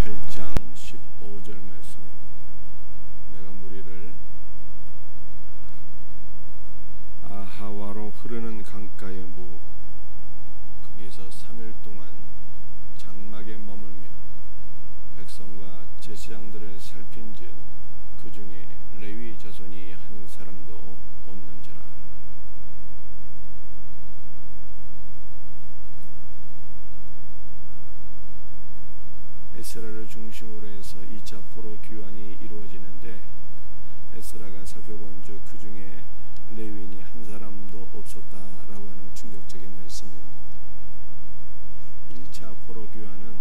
8장 15절 말씀입니다. 내가 무리를 아하와로 흐르는 강가에 모으고 거기서 3일 동안 장막에 머물며 백성과 제사장들을 살핀즉 그 중에 레위 자손이 한 사람도 없는지라. 에스라를 중심으로 해서 2차 포로 귀환이 이루어지는데 에스라가 살펴본즉 그 중에 레위인이 한 사람도 없었다라고 하는 충격적인 말씀입니다. 1차 포로 귀환은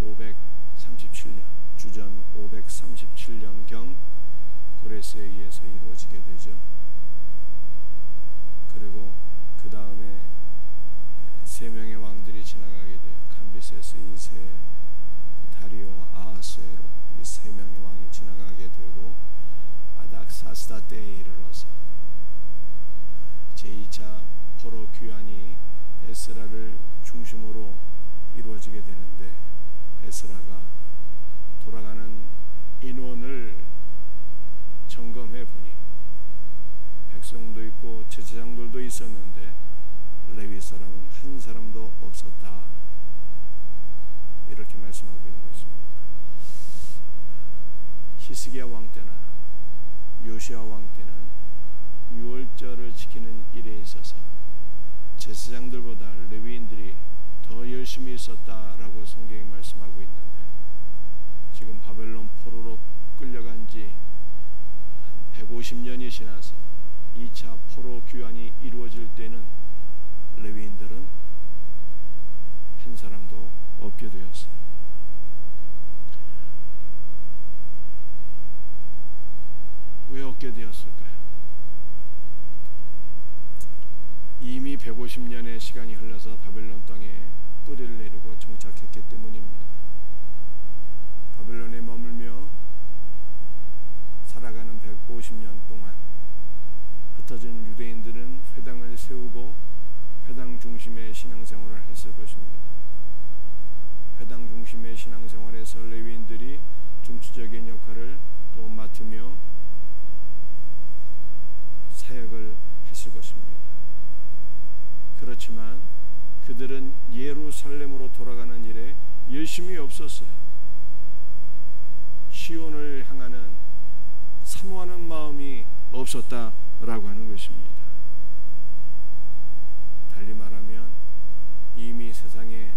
537년 주전 537년경 고레스에 의해서 이루어지게 되죠. 그리고 그 다음에 세 명의 왕들이 지나가게 돼요. 캄비세스 2세, 다리오, 아하수에로 이 세 명의 왕이 지나가게 되고 아닥사스다 때에 이르러서 제2차 포로 귀환이 에스라를 중심으로 이루어지게 되는데 에스라가 돌아가는 인원을 점검해 보니 백성도 있고 제사장들도 있었는데 레위 사람은 한 사람도 없었다, 이렇게 말씀하고 있는 것입니다. 히스기야 왕 때나 요시야 왕 때는 유월절을 지키는 일에 있어서 제사장들보다 레위인들이 더 열심히 있었다라고 성경이 말씀하고 있는데 지금 바벨론 포로로 끌려간 지 한 150년이 지나서 2차 포로 귀환이 이루어질 때는 레위인들은 한 사람도 없게 되었어요. 왜 없게 되었을까요? 이미 150년의 시간이 흘러서 바벨론 땅에 뿌리를 내리고 정착했기 때문입니다. 바벨론에 머물며 살아가는 150년 동안 흩어진 유대인들은 회당을 세우고 회당 중심의 신앙생활을 했을 것입니다. 회당 중심의 신앙생활에서 레위인들이 중추적인 역할을 또 맡으며 사역을 했을 것입니다. 그렇지만 그들은 예루살렘으로 돌아가는 일에 열심히 없었어요. 시온을 향하는 사모하는 마음이 없었다라고 하는 것입니다. 달리 말하면 이미 세상에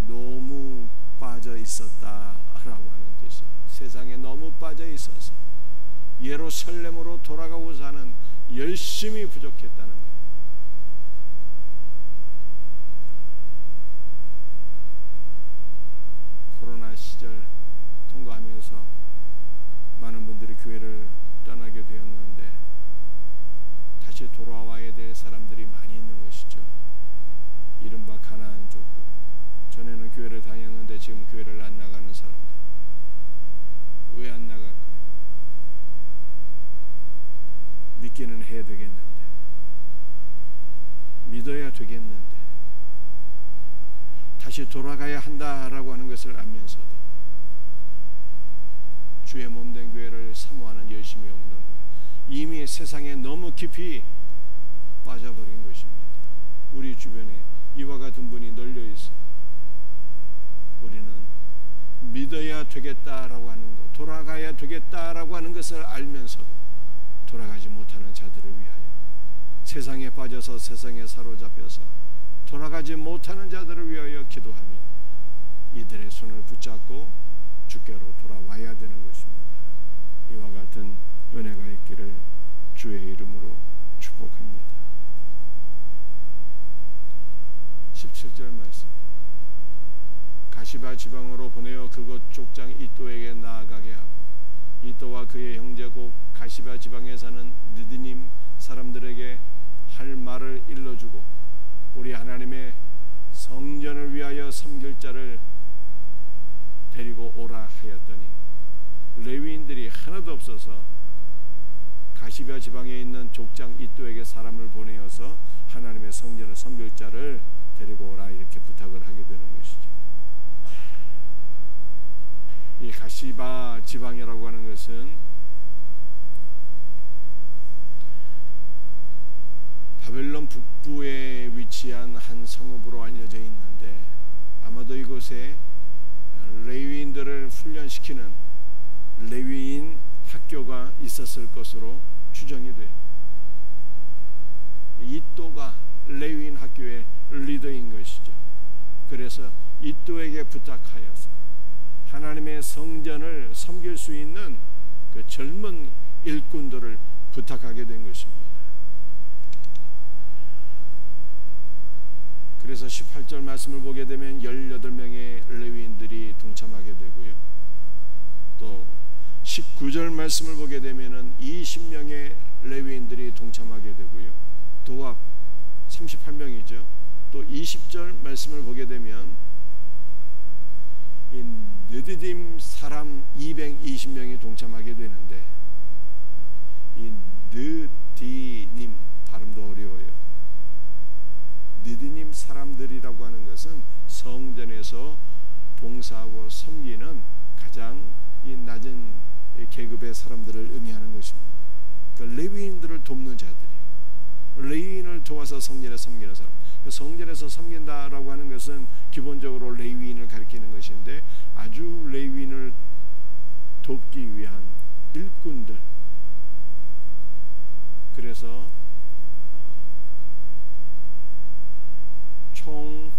너무 빠져 있었다라고 하는 뜻이에요. 세상에 너무 빠져 있어서 예루살렘으로 돌아가고자 하는 열심이 부족했다는 거예요. 코로나 시절 통과하면서 많은 분들이 교회를 떠나게 되었는데 다시 돌아와야 될 사람들이 많이 있는 것이죠. 이른바 가나안족들. 전에는 교회를 다녔는데 지금 교회를 안 나가는 사람들. 왜 안 나갈까요? 믿기는 해야 되겠는데, 믿어야 되겠는데, 다시 돌아가야 한다라고 하는 것을 알면서도 주의 몸된 교회를 사모하는 열심이 없는 거예요. 이미 세상에 너무 깊이 빠져버린 것입니다. 우리 주변에 이와 같은 분이 널려 있어요. 우리는 믿어야 되겠다라고 하는 것, 돌아가야 되겠다라고 하는 것을 알면서도 돌아가지 못하는 자들을 위하여, 세상에 빠져서 세상에 사로잡혀서 돌아가지 못하는 자들을 위하여 기도하며 이들의 손을 붙잡고 주께로 돌아와야 되는 것입니다. 이와 같은 은혜가 있기를 주의 이름으로 축복합니다. 17절 말씀. 가시바 지방으로 보내어 그곳 족장 이또에게 나아가게 하고 이또와 그의 형제 곧 가시바 지방에 사는 느디님 사람들에게 할 말을 일러주고 우리 하나님의 성전을 위하여 섬길 자를 데리고 오라 하였더니 레위인들이 하나도 없어서 가시바 지방에 있는 족장 이또에게 사람을 보내어서 하나님의 성전을 섬길 자를 데리고 오라 이렇게 부탁을 하게 되는 것이죠. 이 가시바 지방이라고 하는 것은 바벨론 북부에 위치한 한 성읍으로 알려져 있는데, 아마도 이곳에 레위인들을 훈련시키는 레위인 학교가 있었을 것으로 추정이 돼요. 이또가 레위인 학교의 리더인 것이죠. 그래서 이또에게 부탁하여서 하나님의 성전을 섬길 수 있는 그 젊은 일꾼들을 부탁하게 된 것입니다. 그래서 18절 말씀을 보게 되면 18명의 레위인들이 동참하게 되고요. 또 19절 말씀을 보게 되면 20명의 레위인들이 동참하게 되고요. 도합 38명이죠. 또 20절 말씀을 보게 되면 이 느디딤 사람 220명이 동참하게 되는데, 이 느디님 발음도 어려워요. 느디님 사람들이라고 하는 것은 성전에서 봉사하고 섬기는 가장 이 낮은 계급의 사람들을 의미하는 것입니다. 그러니까 레위인들을 돕는 자들이, 레위인을 도와서 성전에 섬기는 사람. 성전에서 섬긴다라고 하는 것은 기본적으로 레위인을 가리키는 것인데, 아주 레위인을 돕기 위한 일꾼들. 그래서 총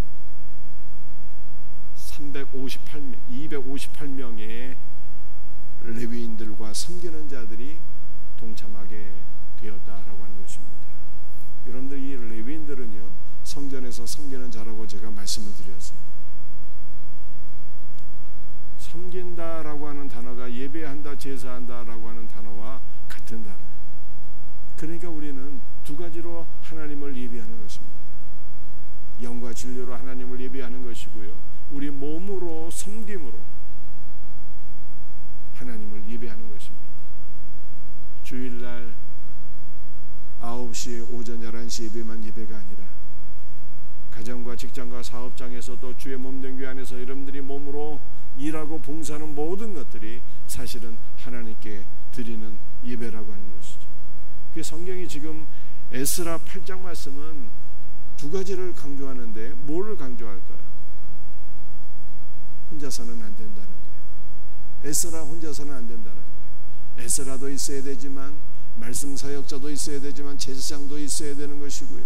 258명의 레위인들과 섬기는 자들이 동참하게 되었다라고 하는 것입니다. 여러분들, 이 레위인들은요, 성전에서 섬기는 자라고 제가 말씀을 드렸어요. 섬긴다라고 하는 단어가 예배한다, 제사한다라고 하는 단어와 같은 단어예요. 그러니까 우리는 두 가지로 하나님을 예배하는 것입니다. 영과 진리로 하나님을 예배하는 것이고요, 우리 몸으로 섬김으로 하나님을 예배하는 것입니다. 주일날 9시 오전 11시 예배만 예배가 아니라 가정과 직장과 사업장에서도 주의 몸된 교회 안에서 여러분들이 몸으로 일하고 봉사하는 모든 것들이 사실은 하나님께 드리는 예배라고 하는 것이죠. 그 성경이 지금 에스라 8장 말씀은 두 가지를 강조하는데, 뭐를 강조할까요? 혼자서는 안 된다는 거예요. 에스라 혼자서는 안 된다는 거예요. 에스라도 있어야 되지만, 말씀 사역자도 있어야 되지만, 제사장도 있어야 되는 것이고요,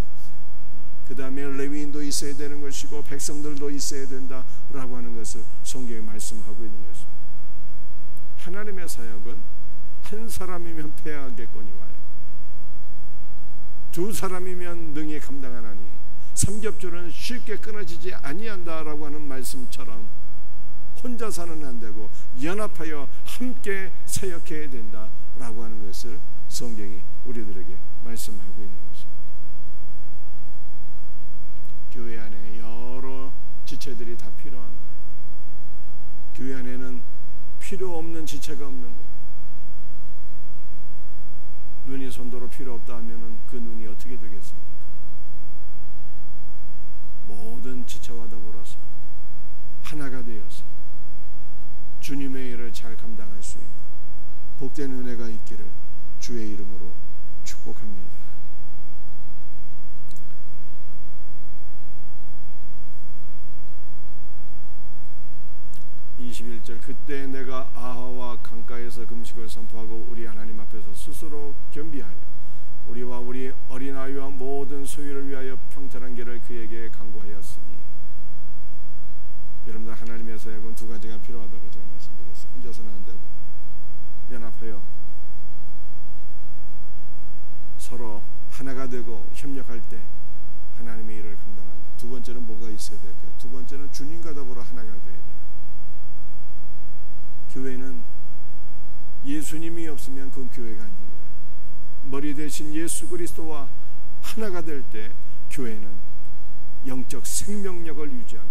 그 다음에 레위인도 있어야 되는 것이고, 백성들도 있어야 된다라고 하는 것을 성경이 말씀하고 있는 것입니다. 하나님의 사역은 한 사람이면 패하겠거니 와요. 두 사람이면 능히 감당하나니 삼겹줄은 쉽게 끊어지지 아니한다라고 하는 말씀처럼 혼자서는 안 되고 연합하여 함께 사역해야 된다라고 하는 것을 성경이 우리들에게 말씀하고 있는 것입니다. 교회 안에 여러 지체들이 다 필요한 거예요. 교회 안에는 필요 없는 지체가 없는 거예요. 눈이 손도로 필요 없다 하면은 그 눈이 어떻게 되겠습니까? 모든 지체와 더불어서 하나가 되어서 주님의 일을 잘 감당할 수 있는 복된 은혜가 있기를 주의 이름으로 축복합니다. 21절, 그때 내가 아하와 강가에서 금식을 선포하고 우리 하나님 앞에서 스스로 겸비하여 우리와 우리 어린아이와 모든 소유를 위하여 평탄한 길을 그에게 강구하였으니. 여러분들, 하나님의 사역은 두 가지가 필요하다고 제가 말씀드렸어요. 혼자서는 안 되고 연합하여 서로 하나가 되고 협력할 때 하나님의 일을 감당한다. 두 번째는 뭐가 있어야 될까요? 두 번째는 주님과 더불어 하나가 되어야 돼요. 교회는 예수님이 없으면 그건 교회가 아닌 거예요. 머리 대신 예수 그리스도와 하나가 될 때 교회는 영적 생명력을 유지하며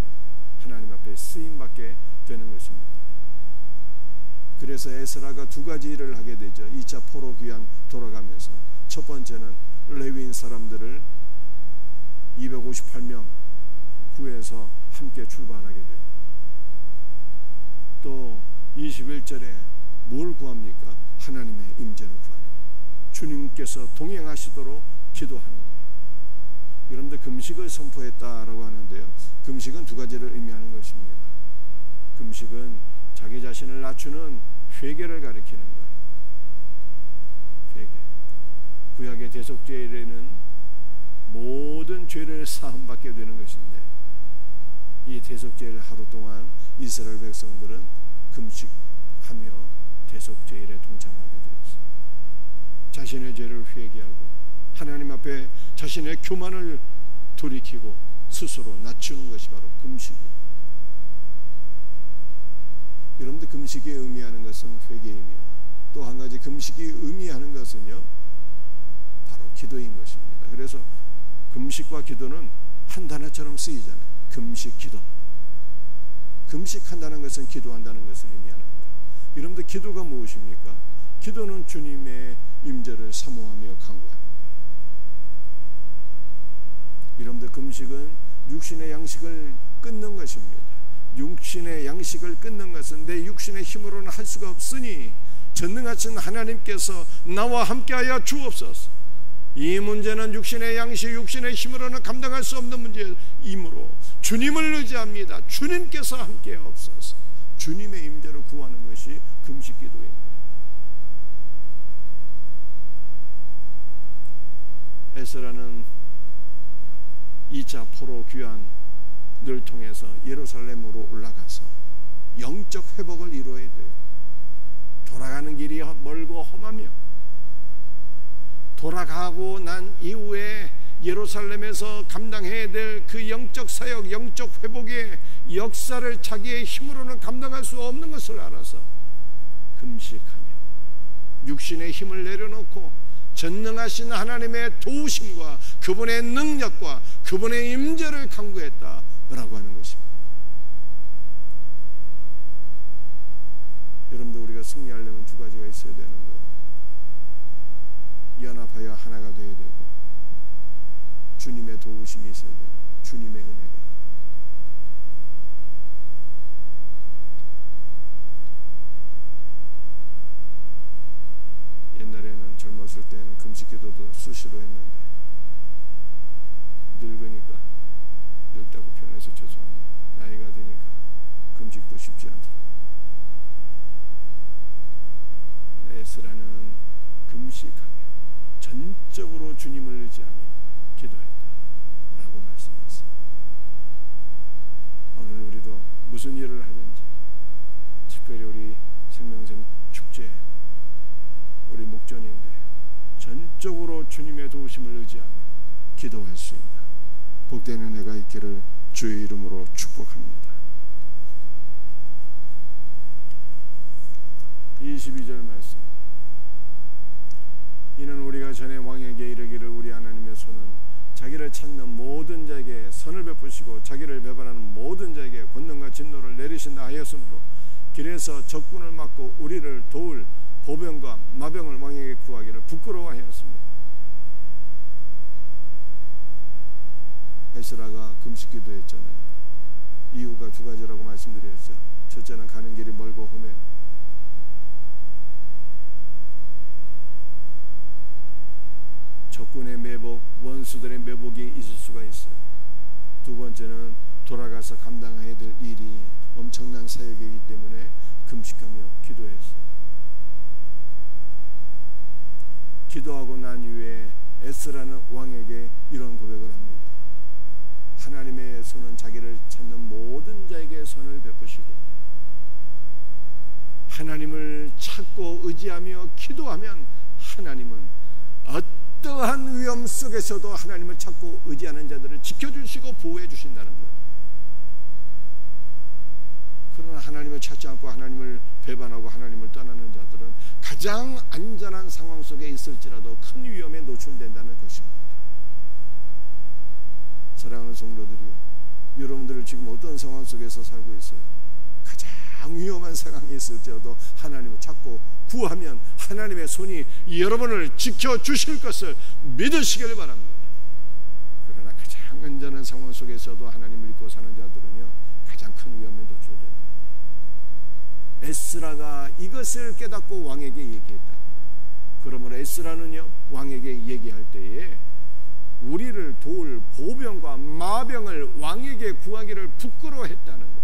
하나님 앞에 쓰임받게 되는 것입니다. 그래서 에스라가 두 가지 일을 하게 되죠. 2차 포로 귀환 돌아가면서 첫 번째는 레위인 사람들을 258명 구해서 함께 출발하게 돼요. 또 21절에 뭘 구합니까? 하나님의 임재를 구하는 거예요. 주님께서 동행하시도록 기도하는 거예요. 여러분들 금식을 선포했다라고 하는데요, 금식은 두 가지를 의미하는 것입니다. 금식은 자기 자신을 낮추는 회개를 가리키는 거예요. 회개. 구약의 대속죄일에는 모든 죄를 사함받게 되는 것인데, 이 대속죄일 하루 동안 이스라엘 백성들은 금식하며 대속죄일에 동참하게 되었어요. 자신의 죄를 회개하고 하나님 앞에 자신의 교만을 돌이키고 스스로 낮추는 것이 바로 금식이에요. 여러분들, 금식이 의미하는 것은 회개이며, 또 한 가지 금식이 의미하는 것은요, 바로 기도인 것입니다. 그래서 금식과 기도는 한 단어처럼 쓰이잖아요. 금식, 기도. 금식한다는 것은 기도한다는 것을 의미하는 거예요. 여러분들, 기도가 무엇입니까? 기도는 주님의 임재를 사모하며 간구하는 거예요. 여러분들, 금식은 육신의 양식을 끊는 것입니다. 육신의 양식을 끊는 것은 내 육신의 힘으로는 할 수가 없으니 전능하신 하나님께서 나와 함께하여 주옵소서. 이 문제는 육신의 양식, 육신의 힘으로는 감당할 수 없는 문제이므로 주님을 의지합니다. 주님께서 함께하옵소서. 주님의 임재를 구하는 것이 금식 기도인 거예요. 에스라는 2차 포로 귀환을 통해서 예루살렘으로 올라가서 영적 회복을 이루어야 돼요. 돌아가는 길이 멀고 험하며, 돌아가고 난 이후에 예루살렘에서 감당해야 될 그 영적 사역, 영적 회복의 역사를 자기의 힘으로는 감당할 수 없는 것을 알아서 금식하며 육신의 힘을 내려놓고 전능하신 하나님의 도우심과 그분의 능력과 그분의 임재를 간구했다라고 하는 것입니다. 여러분들, 우리가 승리하려면 두 가지가 있어야 되는 거예요. 연합하여 하나가 되어야 되고, 주님의 도우심이 있어야 되는 거예요. 주님의 은혜가. 옛날에는 젊었을 때는 금식 기도도 수시로 했는데, 늙으니까, 늙다고 표현해서 죄송합니다. 나이가 드니까 금식도 쉽지 않더라고요. 에스라는 금식하며 전적으로 주님을 의지하며 기도했다라고 말씀했어요. 오늘 우리도 무슨 일을 하든지, 특별히 우리 생명샘 축제 우리 목전인데 전적으로 주님의 도우심을 의지하며 기도할 수 있는 복된 은혜가 있기를 주의 이름으로 축복합니다. 22절 말씀. 이는 우리가 전에 왕에게 이르기를 우리 하나님의 손은 자기를 찾는 모든 자에게 선을 베푸시고 자기를 배반하는 모든 자에게 권능과 진노를 내리신다 하였으므로 길에서 적군을 막고 우리를 도울 보병과 마병을 왕에게 구하기를 부끄러워하였습니다. 에스라가 금식 기도했잖아요. 이유가 두 가지라고 말씀드렸죠. 첫째는 가는 길이 멀고 험해요. 적군의 매복, 원수들의 매복이 있을 수가 있어요. 두 번째는 돌아가서 감당해야 될 일이 엄청난 사역이기 때문에 금식하며 기도했어요. 기도하고 난 이후에 에스라는 왕에게 이런 고백을 합니다. 하나님의 손은 자기를 찾는 모든 자에게 선을 베푸시고, 하나님을 찾고 의지하며 기도하면 하나님은 어떠한 위험 속에서도 하나님을 찾고 의지하는 자들을 지켜주시고 보호해 주신다는 거예요. 그러나 하나님을 찾지 않고 하나님을 배반하고 하나님을 떠나는 자들은 가장 안전한 상황 속에 있을지라도 큰 위험에 노출된다는 것입니다. 사랑하는 성도들이요, 여러분들은 지금 어떤 상황 속에서 살고 있어요? 가장 위험한 상황에 있을지라도 하나님을 찾고 구하면 하나님의 손이 여러분을 지켜주실 것을 믿으시길 바랍니다. 그러나 가장 황연전한 상황 속에서도 하나님을 믿고 사는 자들은요 가장 큰 위험에 노출되는 거예요. 에스라가 이것을 깨닫고 왕에게 얘기했다는 거예요. 그러므로 에스라는요 왕에게 얘기할 때에 우리를 도울 보병과 마병을 왕에게 구하기를 부끄러워했다는 거예요.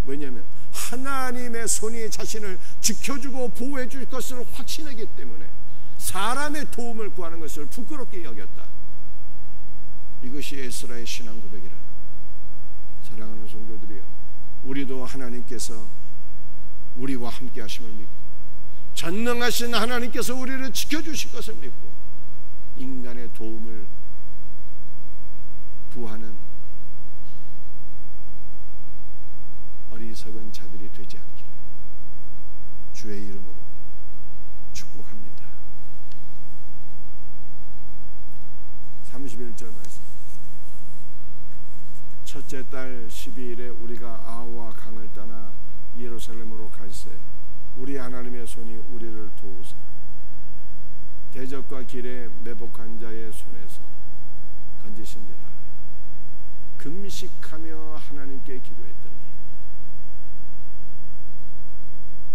왜냐하면 하나님의 손이 자신을 지켜주고 보호해 줄 것을 확신하기 때문에 사람의 도움을 구하는 것을 부끄럽게 여겼다. 이것이 에스라의 신앙 고백이라는 거예요. 사랑하는 성도들이여, 우리도 하나님께서 우리와 함께 하심을 믿고 전능하신 하나님께서 우리를 지켜주실 것을 믿고 인간의 도움을 구하는 어리석은 자들이 되지 않기를 주의 이름으로 축복합니다. 31절 말씀. 첫째 달 12일에 우리가 아와 강을 떠나 예루살렘으로 갈새 우리 하나님의 손이 우리를 도우사 대적과 길에 매복한 자의 손에서 건지신지라. 금식하며 하나님께 기도했더니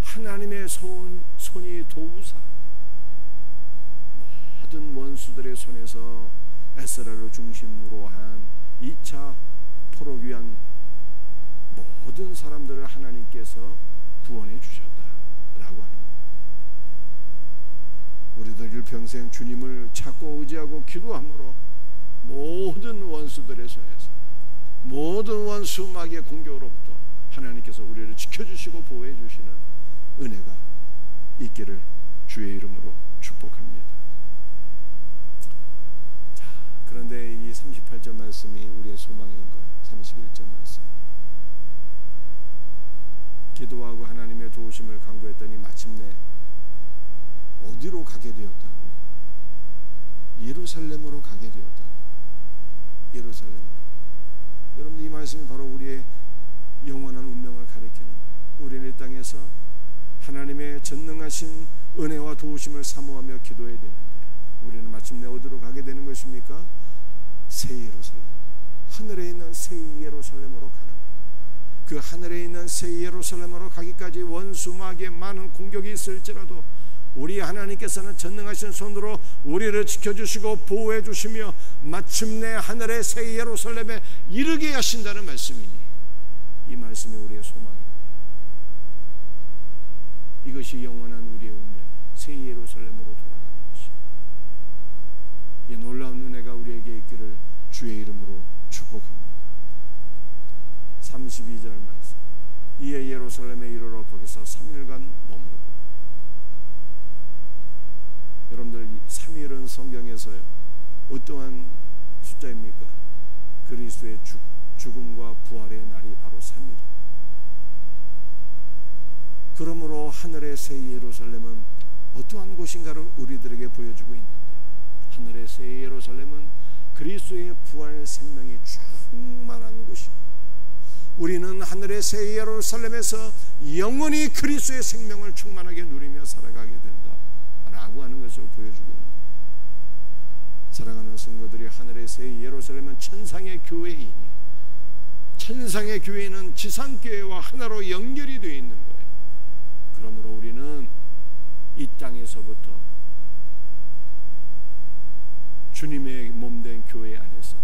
하나님의 손이 도우사 모든 원수들의 손에서 에스라를 중심으로 한 2차 포로 위한 모든 사람들을 하나님께서 구원해 주셨다라고 하는 거예요. 우리도 일평생 주님을 찾고 의지하고 기도함으로 모든 원수들의 손에서 모든 원수 마귀의 공격으로부터 하나님께서 우리를 지켜주시고 보호해 주시는 은혜가 있기를 주의 이름으로 축복합니다. 자, 그런데 이 38절 말씀이 우리의 소망인 거예요. 31절 말씀. 기도하고 하나님의 도우심을 간구했더니 마침내 어디로 가게 되었다고요? 예루살렘으로 가게 되었다고요. 예루살렘으로. 여러분, 이 말씀이 바로 우리의 영원한 운명을 가리키는 거예요. 우리는 이 땅에서 하나님의 전능하신 은혜와 도우심을 사모하며 기도해야 되는데 우리는 마침내 어디로 가게 되는 것입니까? 새 예루살렘, 하늘에 있는 새 예루살렘으로 가는 거예요. 그 하늘에 있는 새 예루살렘으로 가기까지 원수 마귀의 많은 공격이 있을지라도 우리 하나님께서는 전능하신 손으로 우리를 지켜주시고 보호해 주시며 마침내 하늘의 새 예루살렘에 이르게 하신다는 말씀이니 이 말씀이 우리의 소망입니다. 이것이 영원한 우리의 운명, 새 예루살렘으로 돌아가는 것이. 이 놀라운 은혜가 우리에게 있기를 주의 이름으로 축복합니다. 32절 말씀. 이에 예루살렘에 이르러 거기서 3일간 머물고. 여러분들 3일은 성경에서요 어떠한 숫자입니까? 그리스도의 죽음과 부활의 날이 바로 3일이에요. 그러므로 하늘의 새 예루살렘은 어떠한 곳인가를 우리들에게 보여주고 있는데 하늘의 새 예루살렘은 그리스도의 부활 생명이 충만한 곳입니다. 우리는 하늘의 새 예루살렘에서 영원히 그리스도의 생명을 충만하게 누리며 살아가게 된다라고 하는 것을 보여주고 있습니다. 사랑하는 성도들이, 하늘의 새 예루살렘은 천상의 교회이니 천상의 교회는 지상교회와 하나로 연결이 되어 있는 거예요. 그러므로 우리는 이 땅에서부터 주님의 몸된 교회 안에서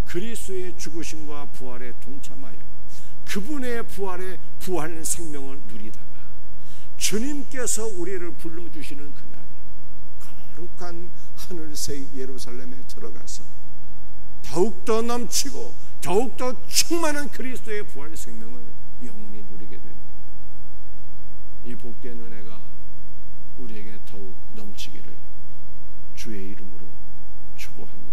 그리스도의 죽으심과 부활에 동참하여 그분의 부활 생명을 누리다가 주님께서 우리를 불러주시는 그날 거룩한 하늘 새 예루살렘에 들어가서 더욱더 넘치고 더욱더 충만한 그리스도의 부활 생명을 영원히 누리게 되는 이 복된 은혜가 우리에게 더욱 넘치기를 주의 이름으로 축복합니다.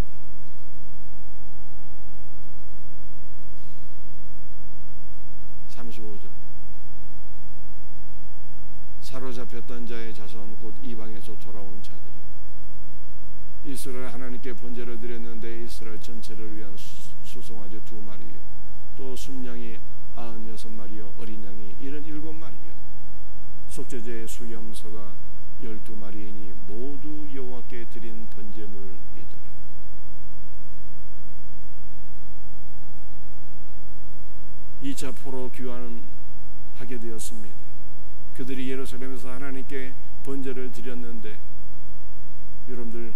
35절. 사로잡혔던 자의 자손 곧 이방에서 돌아온 자들이 이스라엘 하나님께 번제를 드렸는데 이스라엘 전체를 위한 수송아지 2마리요 또 순양이 96마리요 어린 양이 77마리요 속죄제의 수염소가 12마리이니 모두 여호와께 드린 번제물이더라. 2차 포로 귀환하게 되었습니다. 그들이 예루살렘에서 하나님께 번제를 드렸는데 여러분들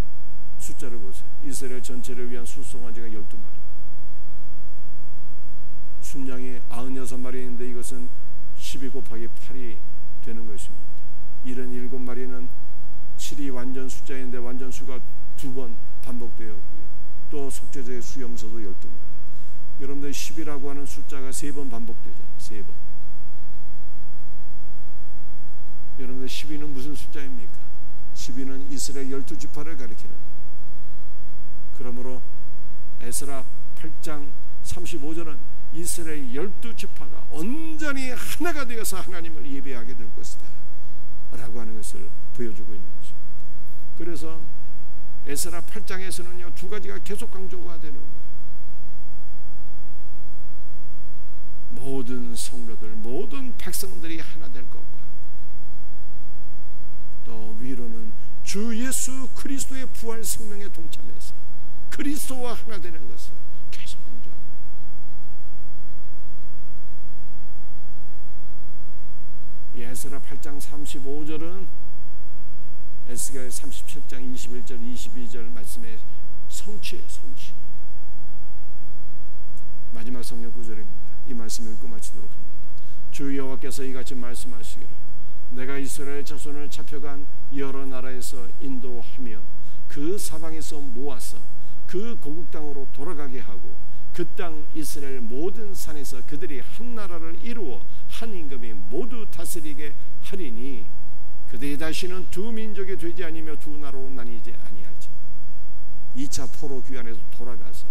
숫자를 보세요. 이스라엘 전체를 위한 수송아지가 12마리, 순양이 96마리인데 이것은 12 곱하기 8이 되는 것입니다. 77마리는 7이 완전 숫자인데 완전수가 2번 반복되었고요. 또 속죄제의 수염소도 12마리. 여러분들 10이라고 하는 숫자가 3번 반복되죠. 3번. 여러분들 12는 무슨 숫자입니까? 12는 이스라엘 12지파를 가리키는 거예요. 그러므로 에스라 8장 35절은 이스라엘 12지파가 온전히 하나가 되어서 하나님을 예배하게 될 것이다 라고 하는 것을 보여주고 있는 것입니다. 그래서 에스라 8장에서는요 2가지가 계속 강조가 되는 거예요. 모든 성도들, 모든 백성들이 하나 될 것과 또 위로는 주 예수 그리스도의 부활 생명에 동참해서 그리스도와 하나 되는 것을 계속 강조하고, 에스라 8장 35절은 에스겔 37장 21절 22절 말씀의 성취예요. 성취. 마지막 성경 구절입니다. 이 말씀을 읽고 마치도록 합니다. 주 여호와께서 이같이 말씀하시기를 내가 이스라엘 자손을 잡혀간 여러 나라에서 인도하며 그 사방에서 모아서 그 고국 땅으로 돌아가게 하고 그 땅 이스라엘 모든 산에서 그들이 한 나라를 이루어 한 임금이 모두 다스리게 하리니 그들이 다시는 두 민족이 되지 아니며 두 나라로 나뉘지 아니할지. 2차 포로 귀환에서 돌아가서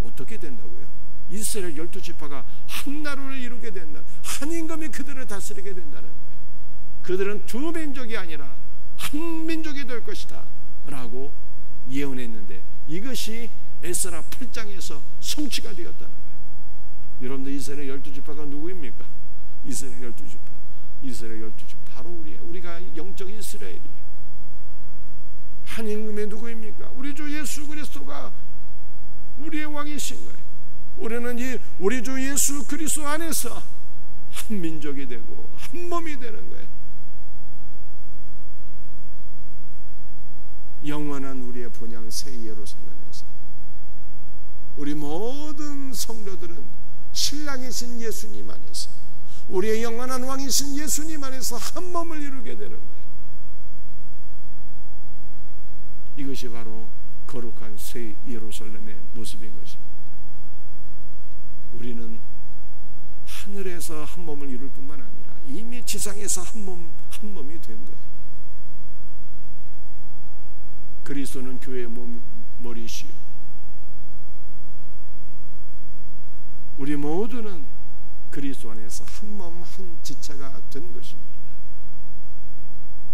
어떻게 된다고요? 이스라엘 12지파가 한 나라를 이루게 된다. 한 임금이 그들을 다스리게 된다는 거예요. 그들은 두 민족이 아니라 한 민족이 될 것이다 라고 예언했는데 이것이 에스라 8장에서 성취가 되었다는 거예요. 여러분들 이스라엘 12지파가 누구입니까? 이스라엘 12지파. 이스라엘 12지파 바로 우리가 영적 이스라엘이에요. 한 임금이 누구입니까? 우리 주 예수 그리스도가 우리의 왕이신 거예요. 우리는 우리 주 예수 그리스도 안에서 한 민족이 되고 한 몸이 되는 거예요. 영원한 우리의 본향 새 예루살렘에서 우리 모든 성도들은 신랑이신 예수님 안에서 우리의 영원한 왕이신 예수님 안에서 한 몸을 이루게 되는 거예요. 이것이 바로 거룩한 새 예루살렘의 모습인 것입니다. 우리는 하늘에서 한 몸을 이룰 뿐만 아니라 이미 지상에서 한 몸이 된 거예요. 그리스도는 교회의 머리시요 우리 모두는 그리스도 안에서 한 몸 한 지체가 된 것입니다.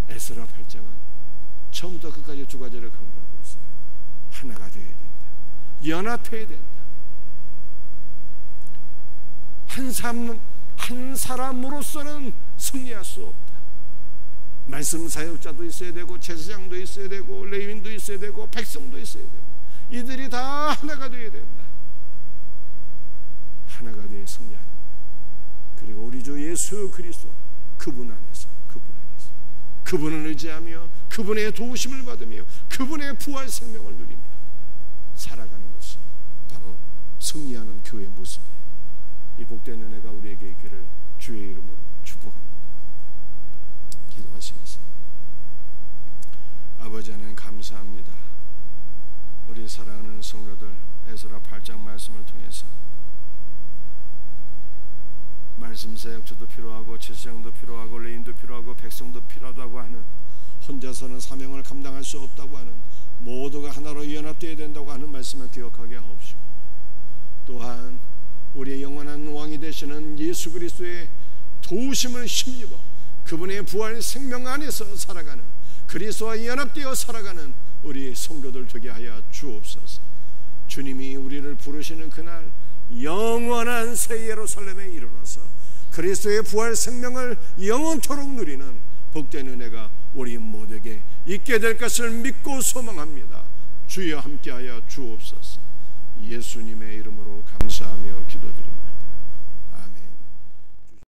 에스라 8장은 처음부터 끝까지 2가지를 강조하고 있어요. 하나가 되어야 된다. 연합해야 된다. 한 사람으로서는 승리할 수 없다. 말씀 사역자도 있어야 되고 제사장도 있어야 되고 레위인도 있어야 되고 백성도 있어야 되고 이들이 다 하나가 되어야 된다. 하나가 되어 승리하는 거예요. 그리고 우리 주 예수 그리스도 그분 안에서 그분을 의지하며 그분의 도우심을 받으며 그분의 부활 생명을 누리며 살아가는 것이 바로 승리하는 교회의 모습이에요. 이 복된 은혜가 우리에게 있기를 주의 이름으로 축복합니다. 기도하시겠습니다. 아버지 하나님 감사합니다. 우리 사랑하는 성도들 에스라 8장 말씀을 통해서 말씀 사역자도 필요하고 제사장도 필요하고 레인도 필요하고 백성도 필요하다고 하는 혼자서는 사명을 감당할 수 없다고 하는 모두가 하나로 연합되어야 된다고 하는 말씀을 기억하게 하옵시고 또한 우리의 영원한 왕이 되시는 예수 그리스도의 도우심을 힘입어 그분의 부활 생명 안에서 살아가는 그리스도와 연합되어 살아가는 우리 성도들 되게 하여 주옵소서. 주님이 우리를 부르시는 그날 영원한 새 예루살렘에 이르러서 그리스도의 부활 생명을 영원토록 누리는 복된 은혜가 우리 모두에게 있게 될 것을 믿고 소망합니다. 주여 함께하여 주옵소서. 예수님의 이름으로 감사합니다.